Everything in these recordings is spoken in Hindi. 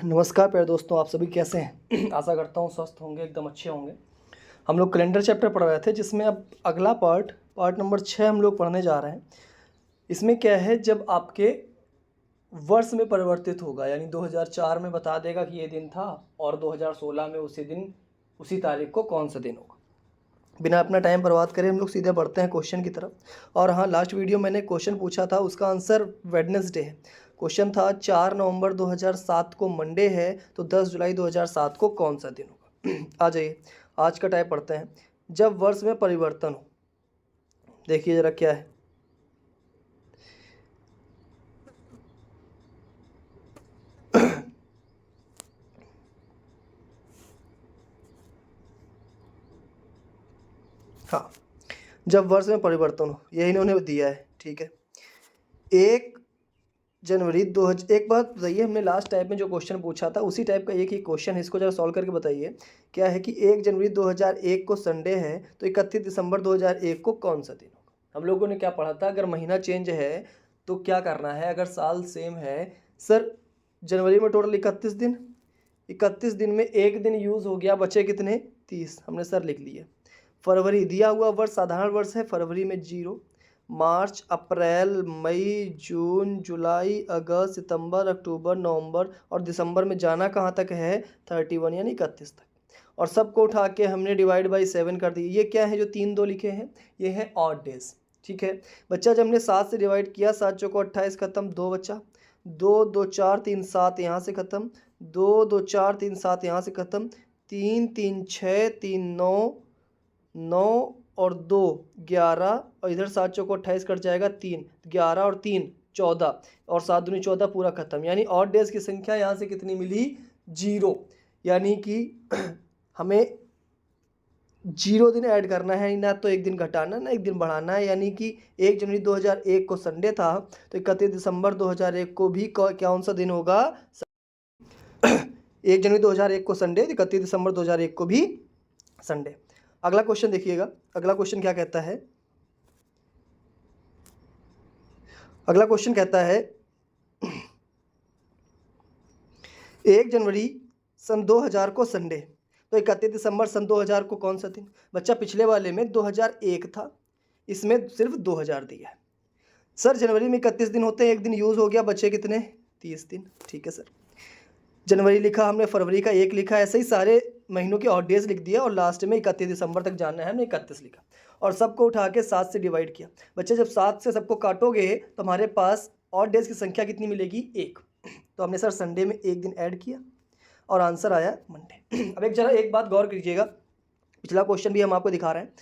नमस्कार प्यारे दोस्तों, आप सभी कैसे हैं? आशा करता हूँ स्वस्थ होंगे, एकदम अच्छे होंगे। हम लोग कैलेंडर चैप्टर पढ़ रहे थे, जिसमें अब अगला पार्ट नंबर 6 हम लोग पढ़ने जा रहे हैं। इसमें क्या है, जब आपके वर्ष में परिवर्तित होगा, यानी 2004 में बता देगा कि ये दिन था और 2016 में उसी तारीख को कौन सा दिन होगा। बिना अपना टाइम बर्बाद करें हम लोग सीधे बढ़ते हैं क्वेश्चन की तरफ। और हाँ, लास्ट वीडियो मैंने क्वेश्चन पूछा था, उसका आंसर वेडनेसडे है। क्वेश्चन था 4 नवंबर 2007 को मंडे है, तो 10 जुलाई 2007 को कौन सा दिन होगा? आ जाइए, आज का टाइप पढ़ते हैं। जब वर्ष में परिवर्तन हो, देखिए जरा क्या है। हाँ, जब वर्ष में परिवर्तन हो, ये इन्होंने दिया है, ठीक है। 1 जनवरी 2000, एक बात बताइए, हमने लास्ट टाइप में जो क्वेश्चन पूछा था उसी टाइप का एक ही क्वेश्चन है, इसको जरा सॉल्व करके बताइए। क्या है कि 1 जनवरी 2001 को संडे है, तो 31 दिसंबर 2001 को कौन सा दिन होगा? हम लोगों ने क्या पढ़ा था, अगर महीना चेंज है तो क्या करना है, अगर साल सेम है। सर, जनवरी में टोटल 31 दिन में एक दिन यूज़ हो गया, बचे कितने? 30, हमने सर लिख लिए। फरवरी, दिया हुआ वर्ष साधारण वर्ष है, फरवरी में 0। मार्च, अप्रैल, मई, जून, जुलाई, अगस्त, सितंबर, अक्टूबर, नवंबर और दिसंबर में जाना कहाँ तक है? 31 यानी 31 तक। और सबको उठा के हमने डिवाइड बाई 7 कर दी। ये क्या है जो 3 2 लिखे हैं? ये है ऑड डेज, ठीक है बच्चा। जब हमने 7 से डिवाइड किया, 7 चौको 28 खत्म, 2 बच्चा, 2 2 4 3 7 यहाँ से खत्म, 2 2 4 3 7 यहाँ से खत्म, 3 3 6 3 9 9 और 2 11 और इधर 7 चौको 28 कट जाएगा, 3 11 और 3 14 और 7 दूनी 14, पूरा खत्म। यानी ऑड डेज की संख्या यहाँ से कितनी मिली? 0। यानी कि हमें 0 दिन ऐड करना है, ना तो एक दिन घटाना ना एक दिन बढ़ाना है। यानी कि 1 जनवरी 2001 को संडे था, तो 31 दिसंबर 2001 को भी कौन सा दिन होगा? 1 जनवरी 2001 को संडे, 31 दिसंबर 2001 को भी संडे। अगला क्वेश्चन देखिएगा, अगला क्वेश्चन क्या कहता है? अगला क्वेश्चन कहता है 1 जनवरी सन 2000 को संडे, तो 31 दिसंबर सन 2000 को कौन सा दिन? बच्चा, पिछले वाले में 2001 था, इसमें सिर्फ 2000 दिया है। सर, जनवरी में 31 दिन होते हैं, एक दिन यूज़ हो गया, बचे कितने? 30 दिन, ठीक है सर। जनवरी लिखा हमने, फरवरी का 1 लिखा, ऐसे ही सारे महीनों के ऑड डेज लिख दिया और लास्ट में 31 दिसंबर तक जानना है, हमने 31 लिखा और सबको उठा के 7 से डिवाइड किया। बच्चे, जब 7 से सबको काटोगे तो हमारे पास ऑड डेज की संख्या कितनी मिलेगी? 1। तो हमने सर संडे में एक दिन ऐड किया और आंसर आया मंडे। अब एक बात गौर कीजिएगा, पिछला क्वेश्चन भी हम आपको दिखा रहे हैं।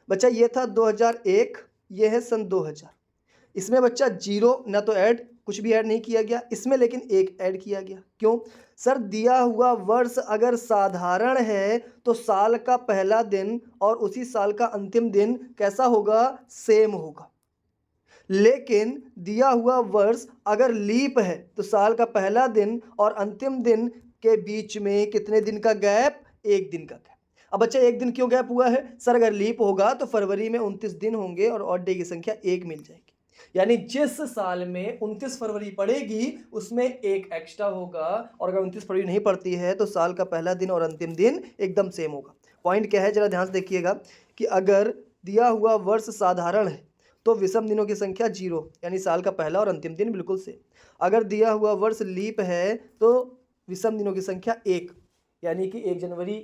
बच्चा, ये था 2001, ये है सन 2000। इसमें बच्चा 0 ना तो ऐड, कुछ भी ऐड नहीं किया गया इसमें, लेकिन 1 ऐड किया गया। क्यों? सर, दिया हुआ वर्ष अगर साधारण है तो साल का पहला दिन और उसी साल का अंतिम दिन कैसा होगा? सेम होगा। लेकिन दिया हुआ वर्ष अगर लीप है तो साल का पहला दिन और अंतिम दिन के बीच में कितने दिन का गैप? 1 दिन का गैप। अब बच्चा, 1 दिन क्यों गैप हुआ है? सर, अगर लीप होगा तो फरवरी में 29 दिन होंगे और ऑड डे की संख्या 1 मिल जाएगी। यानी जिस साल में 29 फरवरी पड़ेगी उसमें 1 एक्स्ट्रा होगा, और अगर 29 फरवरी नहीं पड़ती है तो साल का पहला दिन और अंतिम दिन एकदम सेम होगा। पॉइंट क्या है, जरा ध्यान से देखिएगा कि अगर दिया हुआ वर्ष साधारण है तो विषम दिनों की संख्या 0, यानी साल का पहला और अंतिम दिन बिल्कुल सेम। अगर दिया हुआ वर्ष लीप है तो विषम दिनों की संख्या 1, यानी कि 1 जनवरी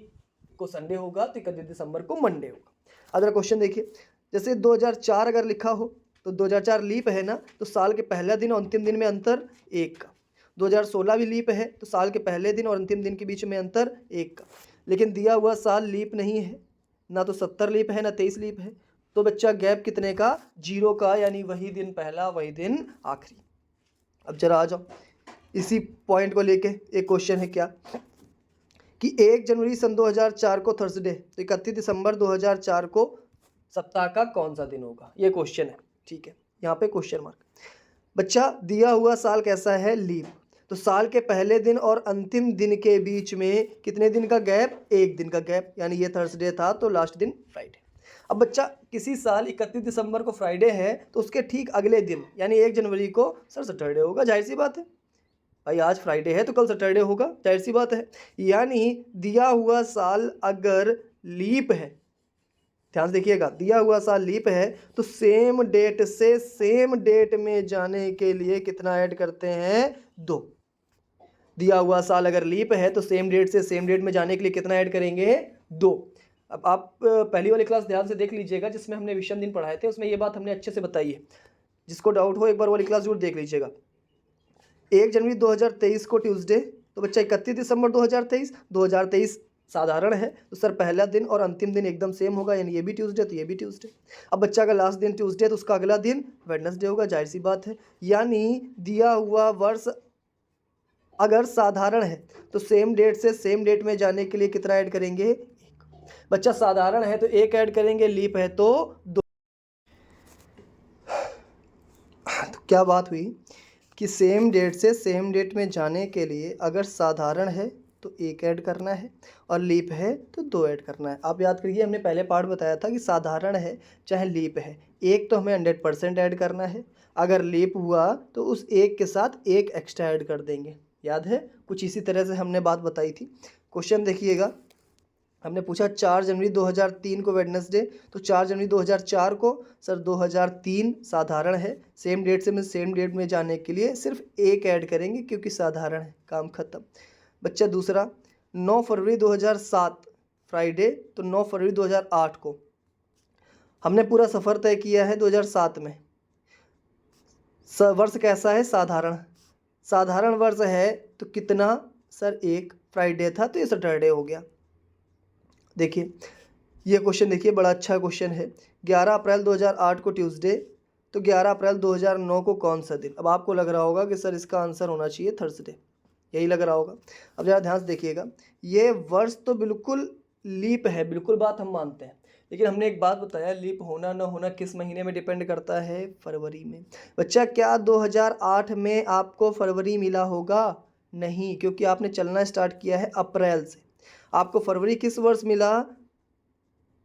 को संडे होगा तो 31 दिसंबर को मंडे होगा। अगला क्वेश्चन देखिए, जैसे 2004 अगर लिखा हो तो 2004 लीप है ना, तो साल के पहला दिन और अंतिम दिन में अंतर 1 का। 2016 भी लीप है तो साल के पहले दिन और अंतिम दिन के बीच में अंतर 1 का। लेकिन दिया हुआ साल लीप नहीं है, ना तो 70 लीप है ना 23 लीप है, तो बच्चा गैप कितने का? 0 का, यानी वही दिन पहला वही दिन आखिरी। अब जरा आ जाओ, इसी पॉइंट को लेके एक क्वेश्चन है क्या कि 1 जनवरी सन 2004 को थर्सडे, तो 31 दिसंबर 2004 को सप्ताह का कौन सा दिन होगा? ये क्वेश्चन है, ठीक है, यहाँ पे क्वेश्चन मार्क। बच्चा, दिया हुआ साल कैसा है? लीप, तो साल के पहले दिन और अंतिम दिन के बीच में कितने दिन का गैप? 1 दिन का गैप, यानी ये थर्सडे था तो लास्ट दिन फ्राइडे। अब बच्चा, किसी साल 31 दिसंबर को फ्राइडे है तो उसके ठीक अगले दिन यानी 1 जनवरी को सर सैटरडे होगा, जाहिर सी बात है। भाई आज फ्राइडे है तो कल सैटरडे होगा, जाहिर सी बात है। यानी दिया हुआ साल अगर लीप है, ध्यान से देखिएगा, दिया हुआ साल लीप है तो सेम डेट से सेम डेट में जाने के लिए कितना ऐड करते हैं? 2। दिया हुआ साल अगर लीप है तो सेम डेट से सेम डेट में जाने के लिए कितना ऐड करेंगे? 2। अब आप पहली वाली क्लास ध्यान से देख लीजिएगा जिसमें हमने विषम दिन पढ़ाए थे, उसमें ये बात हमने अच्छे से बताई है। जिसको डाउट हो एक बार वाली क्लास जरूर देख लीजिएगा। 1 जनवरी 2023 को ट्यूसडे, तो बच्चा 31 दिसंबर 2023 साधारण है तो सर पहला दिन और अंतिम दिन एकदम सेम होगा, यानी ये भी ट्यूसडे तो ये भी ट्यूसडे। अब बच्चा का लास्ट दिन ट्यूसडे तो उसका अगला दिन वेडनेसडे होगा, जाहिर सी बात है। यानी दिया हुआ वर्ष अगर साधारण है तो सेम डेट से सेम डेट में जाने के लिए कितना ऐड करेंगे? 1। बच्चा साधारण है तो 1 ऐड करेंगे, लीप है तो 2। तो क्या बात हुई कि सेम डेट से सेम डेट में जाने के लिए अगर साधारण है तो 1 ऐड करना है और लीप है तो 2 ऐड करना है। आप याद करिए हमने पहले पार्ट बताया था कि साधारण है चाहे लीप है, 1 तो हमें 100% ऐड करना है, अगर लीप हुआ तो उस 1 के साथ 1 एक्स्ट्रा ऐड कर देंगे। याद है कुछ इसी तरह से हमने बात बताई थी। क्वेश्चन देखिएगा, हमने पूछा 4 जनवरी 2003 को वेडनेसडे, तो 4 जनवरी 2004 को सर 2003 साधारण है, सेम डेट से सेम डेट में जाने के लिए सिर्फ 1 ऐड करेंगे क्योंकि साधारण है, काम खत्म। बच्चा दूसरा 9 फरवरी 2007 फ्राइडे, तो 9 फरवरी 2008 को हमने पूरा सफ़र तय किया है 2007 में। वर्ष कैसा है? साधारण। साधारण वर्ष है तो कितना सर? 1 फ्राइडे था तो ये सैटरडे हो गया। देखिए ये क्वेश्चन देखिए बड़ा अच्छा क्वेश्चन है। 11 अप्रैल 2008 को ट्यूसडे, तो 11 अप्रैल 2009 को कौन सा दिन? अब आपको लग रहा होगा कि सर इसका आंसर होना चाहिए थर्सडे, यही लग रहा होगा। अब ज़रा ध्यान से देखिएगा, ये वर्ष तो बिल्कुल लीप है, बिल्कुल बात हम मानते हैं, लेकिन हमने एक बात बताया लीप होना ना होना किस महीने में डिपेंड करता है? फरवरी में। बच्चा क्या 2008 में आपको फरवरी मिला होगा? नहीं, क्योंकि आपने चलना स्टार्ट किया है अप्रैल से। आपको फरवरी किस वर्ष मिला?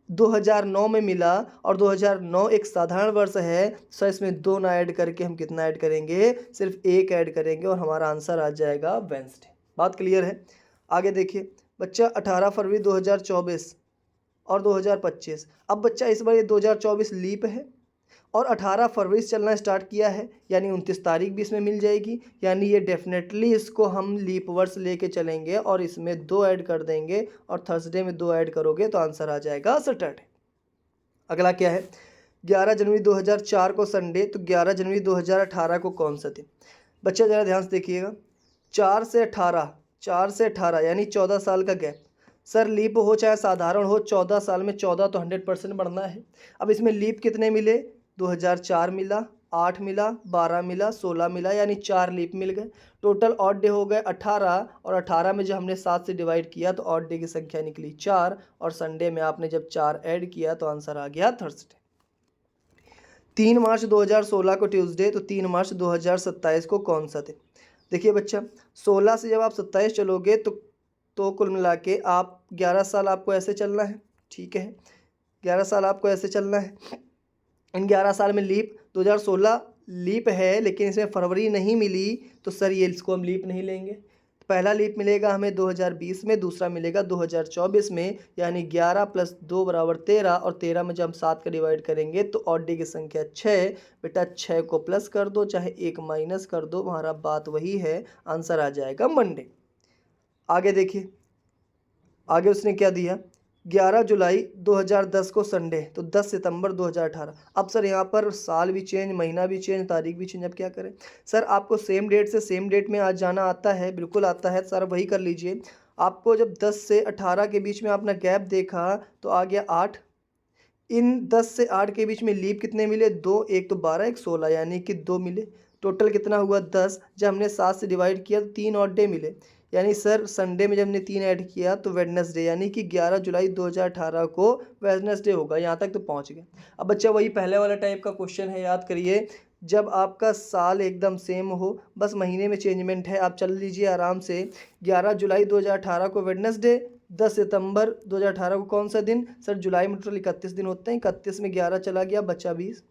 2009 में मिला, और 2009 एक साधारण वर्ष है, सर इसमें 2 ना ऐड करके हम कितना ऐड करेंगे? सिर्फ 1 ऐड करेंगे और हमारा आंसर आ जाएगा वेंसडे। बात क्लियर है? आगे देखिए बच्चा 18 फरवरी 2024 और 2025। अब बच्चा इस बार ये 2024 लीप है और 18 फरवरी से चलना स्टार्ट किया है, यानी 29 तारीख भी इसमें मिल जाएगी, यानी ये डेफिनेटली इसको हम लीप वर्ष लेके चलेंगे और इसमें 2 ऐड कर देंगे और थर्सडे में 2 ऐड करोगे तो आंसर आ जाएगा सैटरडे। अगला क्या है? 11 जनवरी 2004 को संडे, तो 11 जनवरी 2018 को कौन सा दिन? बच्चा ज़रा ध्यान से देखिएगा, 4 से 18 यानी 14 साल का गैप। सर लीप हो चाहे साधारण हो, 14 साल में 14 तो 100% बढ़ना है। अब इसमें लीप कितने मिले? 2004 मिला, 8 मिला, 12 मिला, 16 मिला, यानी 4 लीप मिल गए। टोटल ऑड डे हो गए 18, और 18 में जब हमने 7 से डिवाइड किया तो ऑड डे की संख्या निकली 4, और संडे में आपने जब 4 ऐड किया तो आंसर आ गया थर्सडे। 3 मार्च 2016 को ट्यूसडे, तो 3 मार्च 2027 को कौन सा दिन? देखिए बच्चा 16 से जब आप 27 चलोगे तो कुल मिला के आप 11 साल आपको ऐसे चलना है, ठीक है, 11 साल आपको ऐसे चलना है। इन 11 साल में लीप 2016 लीप है, लेकिन इसमें फरवरी नहीं मिली, तो सर ये इसको हम लीप नहीं लेंगे। पहला लीप मिलेगा हमें 2020 में, दूसरा मिलेगा 2024 में, यानी 11 + 2 = 13, और 13 में जब हम 7 का डिवाइड करेंगे तो ऑड डे की संख्या 6। बेटा 6 को प्लस कर दो चाहे 1 माइनस कर दो, हमारा बात वही है, आंसर आ जाएगा मंडे। आगे देखिए, आगे उसने क्या दिया? 11 जुलाई 2010 को संडे, तो 10 सितंबर 2018। अब सर यहाँ पर साल भी चेंज, महीना भी चेंज, तारीख भी चेंज, अब क्या करें? सर आपको सेम डेट से सेम डेट में आज जाना आता है? बिल्कुल आता है सर, वही कर लीजिए। आपको जब 10 से 18 के बीच में आपने गैप देखा तो आ गया 8। इन 10 से 8 के बीच में लीप कितने मिले? 2, एक तो 12, एक 16, यानी कि 2 मिले। टोटल कितना हुआ? 10। जब हमने 7 से डिवाइड किया तो 3 ऑड डे मिले, यानी सर संडे में जब हमने 3 ऐड किया तो वेडनेसडे, यानी कि 11 जुलाई 2018 को वेडनेसडे होगा। यहाँ तक तो पहुँच गए। अब बच्चा वही पहले वाला टाइप का क्वेश्चन है, याद करिए, जब आपका साल एकदम सेम हो, बस महीने में चेंजमेंट है, आप चल लीजिए आराम से। 11 जुलाई 2018 को वेडनेसडे, 10 सितंबर 2018 को कौन सा दिन? सर जुलाई में टोटल 31 दिन होते हैं, 31 में 11 चला गया, बचा 20।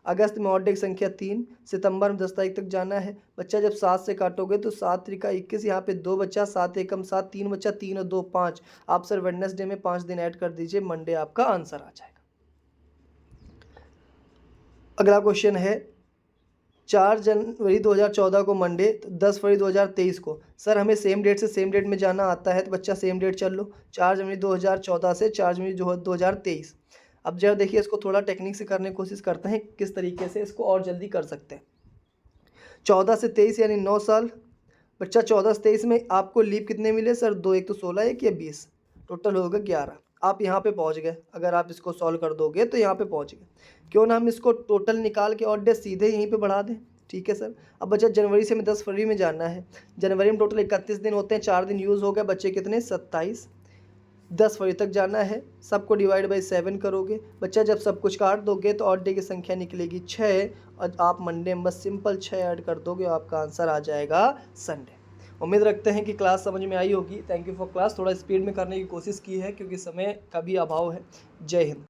अगस्त में ऑड डे की संख्या 3, सितंबर में 10 तारीख तक जाना है। बच्चा जब 7 से काटोगे तो 7 त्रिका 21, यहाँ पे 2 बच्चा, 7 एकम 7, 3 बच्चा, 3 और 2 5। आप सर वेडनेसडे में 5 दिन ऐड कर दीजिए, मंडे आपका आंसर आ जाएगा। अगला क्वेश्चन है 4 जनवरी 2014 को मंडे, 10 फरवरी 2023 को। सर हमें सेम डेट से सेम डेट में जाना आता है, तो बच्चा सेम डेट चल लो, 4 जनवरी 2014 से 4 जनवरी 2023। अब जरा देखिए, इसको थोड़ा टेक्निक से करने की कोशिश करते हैं, किस तरीके से इसको और जल्दी कर सकते हैं। 14 से 23 यानी 9 साल। बच्चा 14 से 23 में आपको लीव कितने मिले सर? 2, एक तो 16, एक या 20, टोटल होगा 11। आप यहाँ पे पहुँच गए, अगर आप इसको सॉल्व कर दोगे तो यहाँ पे पहुँच गए। क्यों ना हम इसको टोटल निकाल के और डे सीधे यहीं पे बढ़ा दें। ठीक है सर। अब बच्चा जनवरी से हमें 10 फरवरी में जाना है। जनवरी में टोटल 31 दिन होते हैं, 4 दिन यूज़ हो गए, बच्चे कितने? 27। 10 फरवरी तक जाना है, सबको डिवाइड बाई 7 करोगे। बच्चा जब सब कुछ काट दोगे तो ऑड डे की संख्या निकलेगी 6, और आप मंडे में बस सिंपल 6 ऐड कर दोगे, आपका आंसर आ जाएगा संडे। उम्मीद रखते हैं कि क्लास समझ में आई होगी। Thank you for class. थोड़ा स्पीड में करने की कोशिश की है क्योंकि समय का भी अभाव है। जय हिंद।